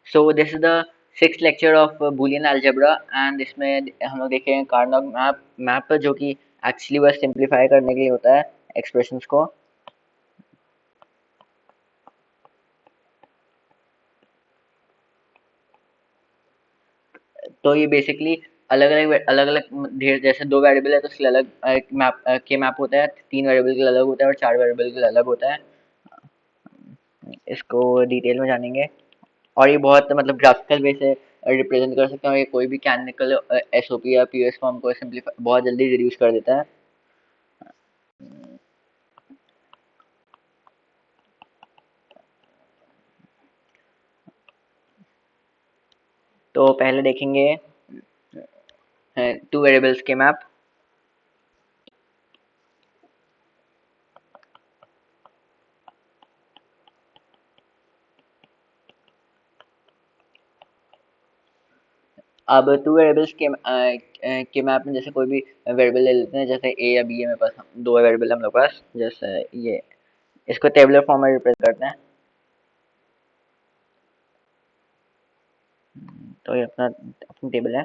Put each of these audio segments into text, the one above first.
So this is the six lecture of Boolean algebra and इसमें हम लोग देखेंगे कार्नोग मैप मैप जो कि एक्चुअली बस सिंप्लीफाई करने के लिए होता है एक्सप्रेशंस को। तो ये बेसिकली अलग अलग ढेर जैसे दो वेरिएबल है तो उसके लिए अलग मैप के मैप होता है, तीन वेरिएबल के लिए अलग होता है और चार वेरिएबल के लिए अलग होता है। इसको डिटेल में जानेंगे और ये बहुत मतलब ग्राफिकल वे से रिप्रेजेंट कर सकते हैं और ये कोई भी कैनिकल एसओपी या पीएस फॉर्म को सिंपलीफाई बहुत जल्दी रिड्यूस कर देता है। तो पहले देखेंगे टू वेरिएबल्स के मैप। अब टू वेरिएबल्स के मैप में जैसे कोई भी वेरिएबल ले लेते हैं, जैसे ए या बी है मेरे पास, दो वेरिएबल है हम लोग के पास, जैसे ये इसको टेबुलर फॉर्म में रिप्रेजेंट करते हैं। तो ये अपना अपनी टेबल है।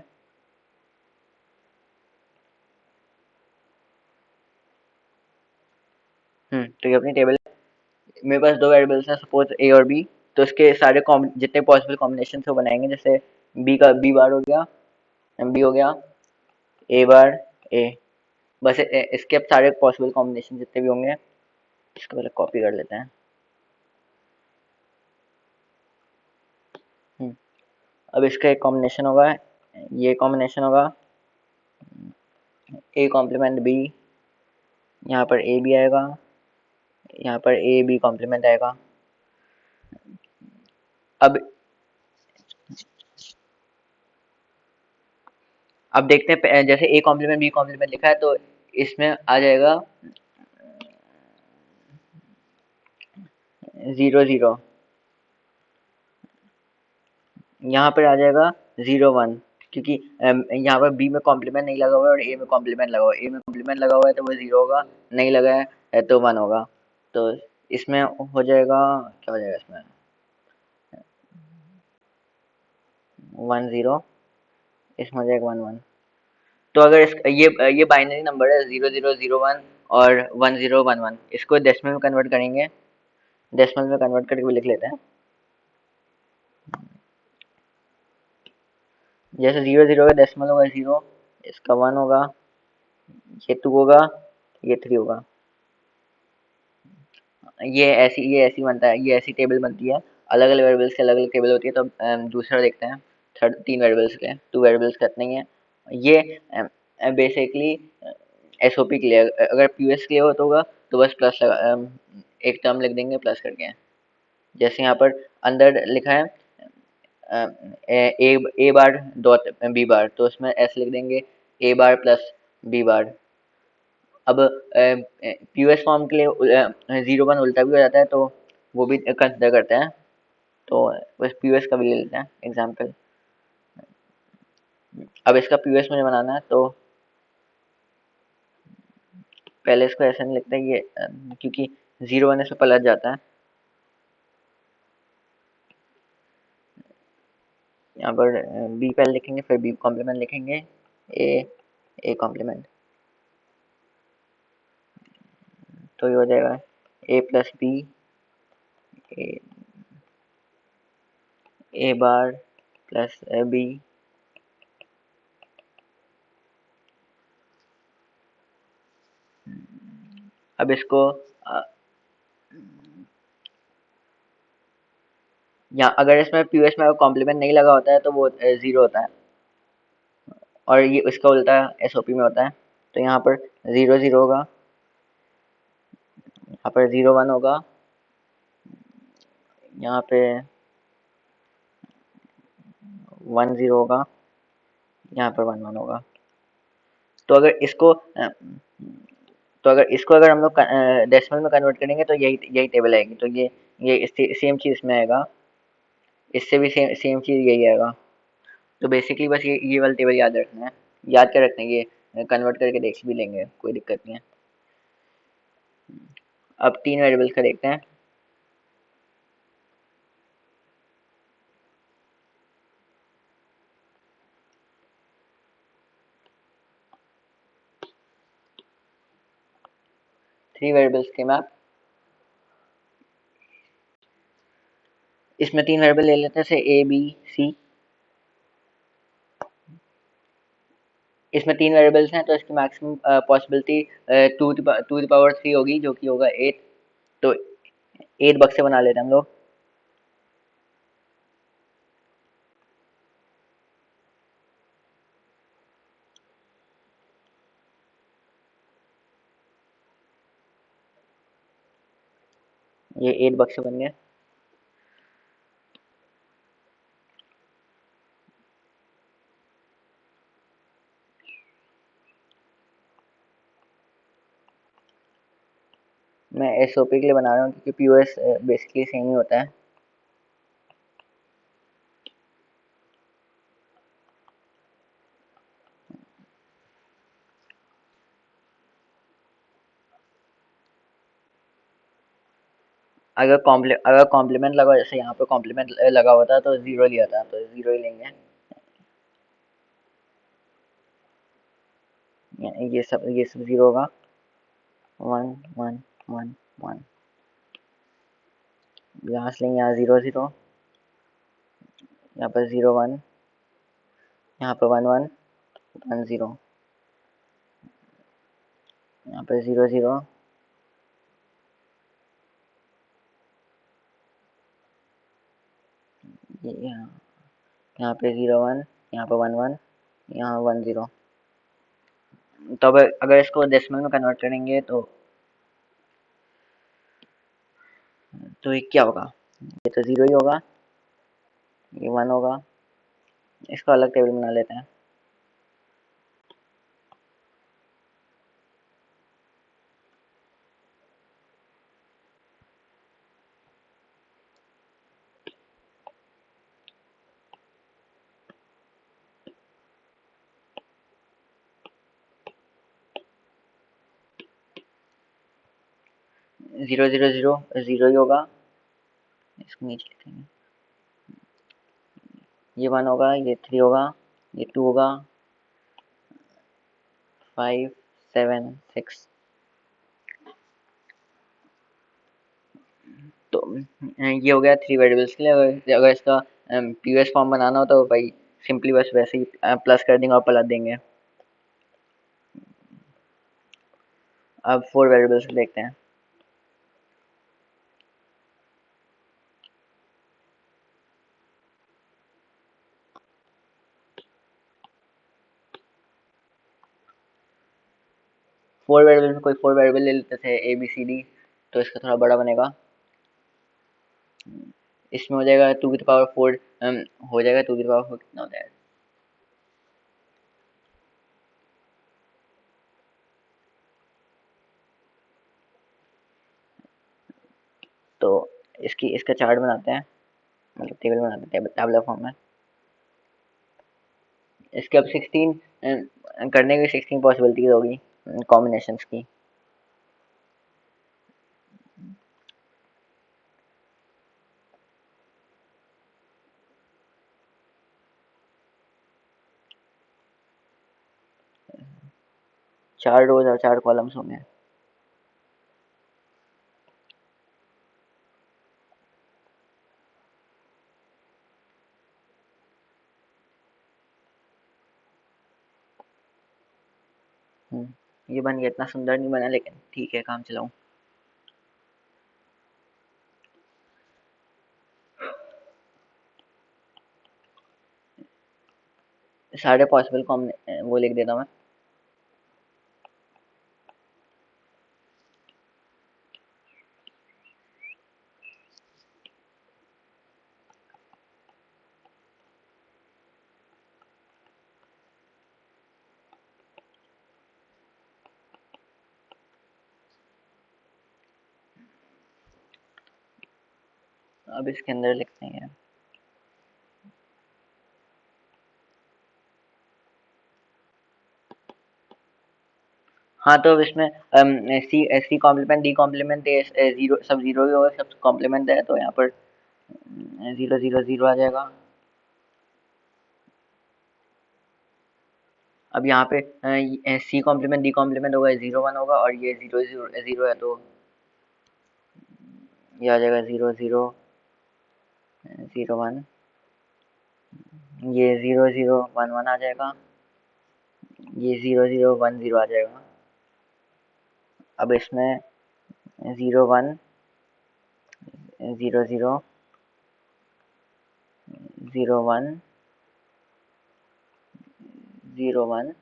तो ये अपनी टेबल है। मेरे पास दो वेरिएबल्स हैं, सपोज ए और बी। तो इसके सारे जितने पॉसिबल कॉम्बिनेशन से वो बनाएंगे, जैसे बी का बी बार हो गया, बी हो गया, ए बार, ए। बस इसके अब सारे पॉसिबल कॉम्बिनेशन जितने भी होंगे, इसको पहले कॉपी कर लेते हैं। हम्म, अब इसका एक कॉम्बिनेशन होगा, ये कॉम्बिनेशन होगा ए कॉम्प्लीमेंट बी, यहाँ पर ए भी आएगा, यहाँ पर ए बी कॉम्प्लीमेंट आएगा। अब अब देखते हैं, जैसे ए कॉम्प्लीमेंट बी कॉम्प्लीमेंट लिखा है तो इसमें आ जाएगा 0 0। यहाँ पर आ जाएगा 0 1, क्योंकि यहाँ पर बी में कॉम्प्लीमेंट नहीं लगा हुआ है और ए में कॉम्प्लीमेंट लगा हुआ है। ए में कॉम्प्लीमेंट लगा हुआ है तो वो 0 होगा, नहीं लगा है तो 1 होगा। तो इसमें हो जाएगा, क्या हो जाएगा इसमें, 1 0, इसमें हो जाएगा 1 1। तो अगर ये बाइनरी नंबर है 0 0 0 1 और 1 0 1 1, इसको डेसिमल में कन्वर्ट करेंगे। डेसिमल में कन्वर्ट करके भी लिख लेते हैं। जैसे 0 0 का डेसिमल होगा 0, इसका 1 होगा, ये 2 होगा, ये 3 होगा। ये ऐसी बनता है, ये ऐसी टेबल बनती है। अलग अलग वेरिएबल्स की अलग अलग टेबल होती है। तो दूसरा देखते हैं, थर्ड तीन वेरिएबल्स के, टू वेरिएबल्स का इतना ही है। ये बेसिकली एसओपी के लिए, अगर पीएस के लिए हो तो होगा तो बस प्लस लगा, एक टर्म लिख देंगे प्लस करके। जैसे यहाँ पर अंदर लिखा है ए बार डॉट बी बार, तो उसमें ऐसे लिख देंगे ए बार प्लस बी बार। अब पीओएस फॉर्म के लिए 0 1 उल्टा भी हो जाता है, तो वो भी कंसिडर करते हैं। तो बस पीओएस का भी ले लेते हैं एग्जाम्पल। अब इसका पीओएस मुझे बनाना है, तो पहले इसको ऐसे नहीं लिखते ये, क्योंकि 0 1 इसमें पलट जाता है। यहाँ पर बी पहले लिखेंगे, फिर बी कॉम्प्लीमेंट लिखेंगे, ए ए कॉम्प्लीमेंट। तो ये हो जाएगा ए प्लस बी, ए ए बार प्लस बी। अब इसको यहाँ अगर इसमें पीओएस में कॉम्प्लीमेंट नहीं लगा होता है तो वो 0 होता है, और ये इसका उल्टा एसओपी में होता है। तो यहाँ पर 0 0 होगा, यहाँ पर 0 1 होगा, यहाँ पे 1 0 होगा, यहाँ पर 1 1 होगा। तो अगर इसको अगर हम लोग डेसिमल में कन्वर्ट करेंगे तो यही यही टेबल आएगी। तो ये सेम चीज़ इसमें आएगा, इससे भी सेम सेम चीज़ यही आएगा। तो बेसिकली बस ये वाला टेबल याद रखना है, याद कर रखना है। ये कन्वर्ट करके देख भी लेंगे, कोई दिक्कत नहीं है। अब तीन वेरिएबल्स का देखते हैं। थ्री वेरिएबल्स के मैप। इसमें तीन वेरिएबल ले लेते हैं, जैसे ए बी सी। इसमें तीन वेरिएबल्स हैं तो इसकी maximum possibility to the power three होगी, जो कि होगा एट। तो एट बक्से बना लेते हैं हम लोग। ये एट बक्से बन गए। मैं एसओपी के लिए बना रहा हूँ क्योंकि पीओएस बेसिकली सेम ही होता है। अगर कॉम्प्लीमेंट लगा, जैसे यहाँ पे कॉम्प्लीमेंट लगा होता तो जीरो लिया था, तो जीरो ही लेंगे। ये सब जीरो होगा। One one one one. यहाँ से लेंगे, यहाँ जीरो जीरो, यहाँ पर जीरो वन, यहाँ पर वन वन वन जीरो, यहाँ पर जीरो जीरो, यहाँ यहाँ पे जीरो वन, यहाँ पर वन वन, यहाँ वन जीरो। तो अब अगर इसको डेसिमल में कन्वर्ट करेंगे तो ये क्या होगा? ये तो जीरो ही होगा, ये वन होगा। इसका अलग टेबल बना लेते हैं। जीरो जीरो जीरो, जीरो ही होगा। इसको नीचे लिखेंगे। ये वन होगा, ये थ्री होगा, ये टू होगा, फाइव सेवन सिक्स। तो ये हो गया थ्री वेरिएबल्स के लिए। अगर इसका पीओएस फॉर्म बनाना हो तो भाई सिंपली बस वैसे ही प्लस कर देंगे और पलट देंगे। अब फोर वेरिएबल्स देखते हैं। फोर वेरिएबल में कोई फोर वेरिएबल ले लेते थे, ए बी सी डी, तो इसका थोड़ा बड़ा बनेगा। इसमें हो जाएगा टू की पावर फोर, हो जाएगा टू की पावर फोर, कितना हो जाएगा? तो इसका चार्ट बनाते हैं, मतलब टेबल बनाते हैं टेबलर फॉर्म में। इसके अब 16 करने की 16 पॉसिबिलिटीज होगी कॉम्बिनेशंस की। चार रोज और चार कॉलम्स होंगे। ये बन गया, इतना सुंदर नहीं बना लेकिन ठीक है, काम चलाऊं। सारे पॉसिबल कॉम्बिने वो लिख देता हूँ मैं। अब इसके अंदर लिखते हैं। हाँ, तो अब इसमें C C complement D complement zero, सब जीरो ही होगा, सब कॉम्प्लीमेंट है, तो यहाँ पर जीरो जीरो जीरो आ जाएगा। अब यहाँ पे सी कॉम्प्लीमेंट डी कॉम्प्लीमेंट होगा, 0 1 होगा, और ये 0 0 0 है तो ये आ जाएगा 0 0 0 1, ये 0 0 1 1 आ जाएगा, ये 0 0 1 0 आ जाएगा। अब इसमें 0 1 0 0 0 1 0 1,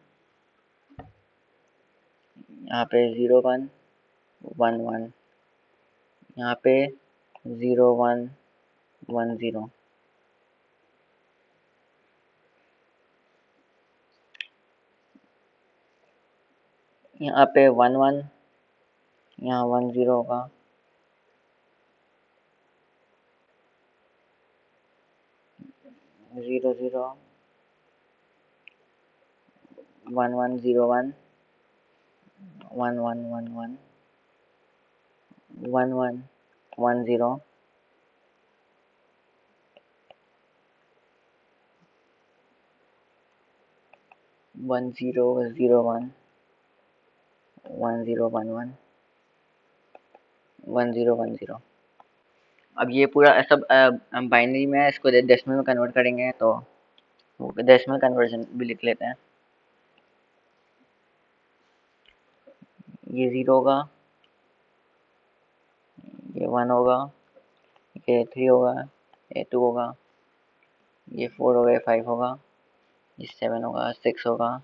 यहाँ पे 0 1 1 1, यहाँ पे 0 1 1 0, यहाँ पे 1 1, यहाँ 1 0 होगा, 0 0 1 1 0 1 1 1 1 1 1 1 1 0 1 0 0 1 1 0 1 1 1 0 1 0। अब ये पूरा सब हम बाइनरी में है, इसको डेसिमल में कन्वर्ट करेंगे तो डेसिमल कन्वर्जन भी लिख लेते हैं। ये 0 होगा, ये 1 होगा, ये 3 होगा, ये 2 होगा, ये 4 होगा, ये 5 होगा, ये 7 होगा, 6 होगा,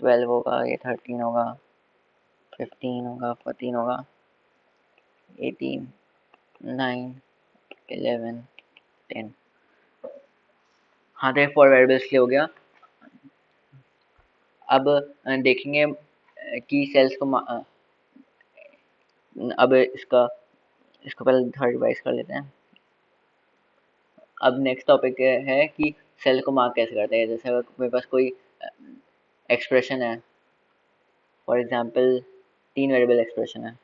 12 होगा, ये 13 होगा, 15 होगा, 14 होगा, 18 9 11 10। हाँ, तो ये 4 वेरिएबल्स के लिए हो गया। अब देखेंगे कि सेल्स को अब इसको पहले थर्ड रिवाइज कर लेते हैं। अब नेक्स्ट टॉपिक है कि सेल को मार्क कैसे करते हैं। जैसे अगर मेरे पास कोई एक्सप्रेशन है, फॉर एग्जांपल 3 वेरिएबल एक्सप्रेशन है,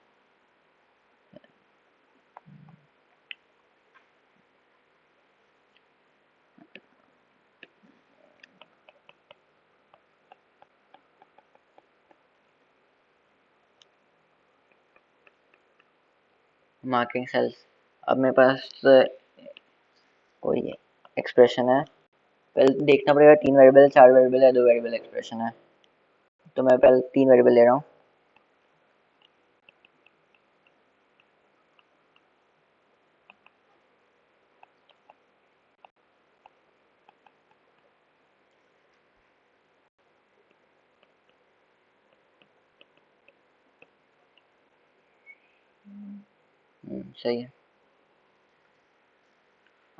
मार्किंग सेल्स। अब मेरे पास कोई एक्सप्रेशन है, पहले देखना पड़ेगा 3 वेरिएबल 4 वेरिएबल या 2 वेरिएबल एक्सप्रेशन है। तो मैं पहले 3 वेरिएबल ले रहा हूँ। सही है।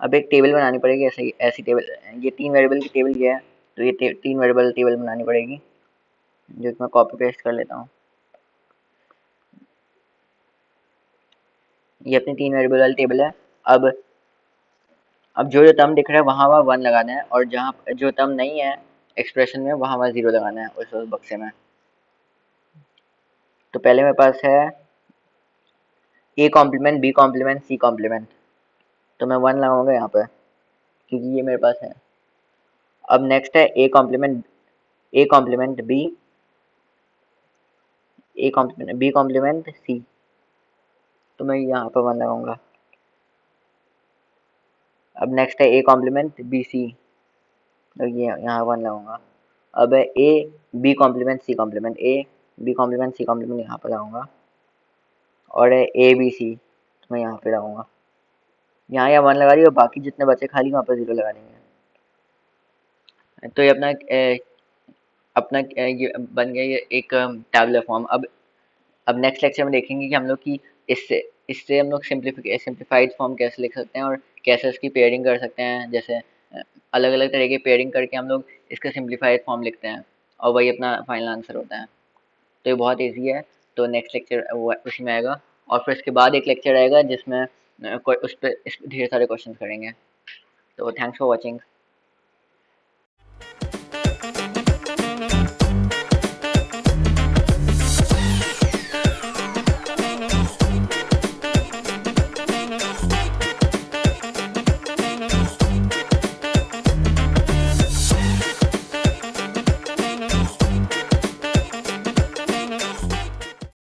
अब एक टेबल बनानी पड़ेगी, ऐसी टेबल, ये 3 वेरिएबल की टेबल ये है, तो ये 3 वेरिएबल टेबल बनानी पड़ेगी, जो कि मैं कॉपी पेस्ट कर लेता हूँ। ये अपनी 3 वेरिएबल वाली टेबल है। अब जो टर्म दिख रहा है वहाँ वहाँ 1 लगाना है, और जहाँ जो टर्म नहीं है एक्सप्रेशन में वहाँ वहाँ 0 लगाना है उस बक्से में। तो पहले मेरे पास है A complement B complement C complement, तो मैं 1 लगाऊंगा यहाँ पर क्योंकि ये मेरे पास है। अब नेक्स्ट है A complement B complement C, तो मैं यहाँ पर 1 लगाऊंगा। अब नेक्स्ट है ए कॉम्प्लीमेंट बी सी, तो ये यहाँ 1 लगाऊंगा। अब है A B complement C complement, A B complement C complement यहाँ पर लगाऊंगा। और है ए बी सी, तो मैं यहाँ पे लगाऊंगा। यहाँ या 1 लगा रही और बाकी जितने बचे खाली वहाँ पर 0 लगा देंगे। तो ये ये बन गया ये एक टैबुलर फॉर्म। अब नेक्स्ट लेक्चर में देखेंगे कि हम लोग की इससे इससे हम लोग सिंप्लीफाइड फॉर्म कैसे लिख सकते हैं और कैसे इसकी पेयरिंग कर सकते हैं। जैसे अलग अलग तरह की पेयरिंग करके हम लोग इसका सिंप्लीफाइड फॉर्म लिखते हैं और वही अपना फाइनल आंसर होता है। तो ये बहुत ईजी है। तो नेक्स्ट लेक्चर वो उसी में आएगा, और फिर इसके बाद एक लेक्चर आएगा जिसमें उस पर धीरे सारे क्वेश्चन करेंगे। तो थैंक्स फॉर वॉचिंग।